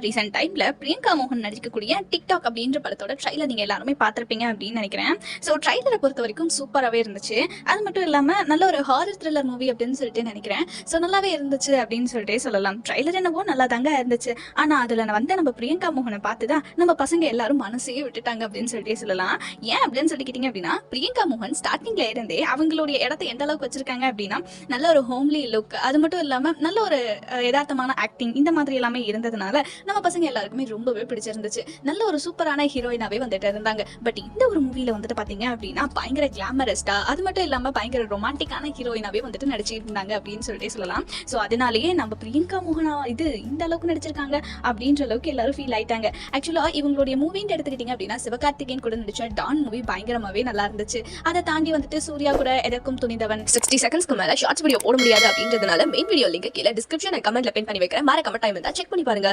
Recent டைம்ல பிரியங்கா மோகன் நடிக்கக்கூடிய டிக்டாக் அப்படின்ற படத்தோட ட்ரைலர் நீங்க எல்லாருமே பார்த்திருப்பீங்க அப்படின்னு நினைக்கிறேன். ஸோ ட்ரைலரை பொறுத்த வரைக்கும் சூப்பராகவே இருந்துச்சு. அது மட்டும் இல்லாம நல்ல ஒரு ஹாரர் த்ரில்லர் மூவி அப்படின்னு சொல்லிட்டு நினைக்கிறேன். ஸோ நல்லாவே இருந்துச்சு அப்படின்னு சொல்லிட்டே சொல்லலாம். ட்ரைலர் என்னவோ நல்லா தாங்க இருந்துச்சு. ஆனா அதுல வந்து நம்ம பிரியங்கா மோகனை பார்த்து தான் நம்ம பசங்க எல்லாரும் மனசையே விட்டுட்டாங்க அப்படின்னு சொல்லிட்டே சொல்லலாம். ஏன் அப்படின்னு சொல்லிக்கிட்டீங்க அப்படின்னா, பிரியங்கா மோகன் ஸ்டார்டிங்ல இருந்தே அவங்களுடைய இடத்தை எந்த அளவுக்கு வச்சிருக்காங்க அப்படின்னா, நல்ல ஒரு ஹோம்லி லுக், அது மட்டும் இல்லாம நல்ல ஒரு யதார்த்தமான ஆக்டிங் இந்த மாதிரி எல்லாமே இருந்ததுனால நம்ம பசங்க எல்லாருக்குமே ரொம்பவே பிடிச்சிருந்துச்சு. நல்ல ஒரு சூப்பரான ஹீரோயினாவே வந்துட்டு இருந்தாங்க. பட் இந்த ஒரு மூவில வந்துட்டு பாத்தீங்க அப்படின்னா பயங்கர கிளாமரஸ்டா, அது மட்டும் இல்லாம பயங்கர ரொமான்டிக்கான ஹீரோயினாவே வந்துட்டு நடிச்சிட்டு இருந்தாங்க அப்படின்னு சொல்லிட்டு சொல்லலாம். ஸோ அதனாலேயே நம்ம பிரியங்கா மோகனா இது இந்த அளவுக்கு நடிச்சிருக்காங்க அப்படின்ற அளவுக்கு எல்லாரும் ஃபீல் ஆயிட்டாங்க. ஆக்சுவலா இவங்களுடைய மூவின்னு எடுத்துக்கிட்டீங்க அப்படின்னா சிவகார்த்திகேயன் கூட நடிச்ச டான் மூவி பயங்கரமாவே நல்லா இருந்துச்சு. அதை தாண்டி வந்துட்டு சூர்யா கூட எதற்கும் துணிந்தவன் 60 செகண்ட்ஸ்க்கு மேல ஷார்ட்ஸ் வீடியோ போட முடியாது அப்படின்றதுனால மெயின் வீடியோ லிங்க் கீழே டிஸ்கிரிப்ஷன் கமெண்ட்ல பின் பண்ணி வைக்கிறேன். மறக்காம டைம் இருந்தா செக் பண்ணி பாருங்க.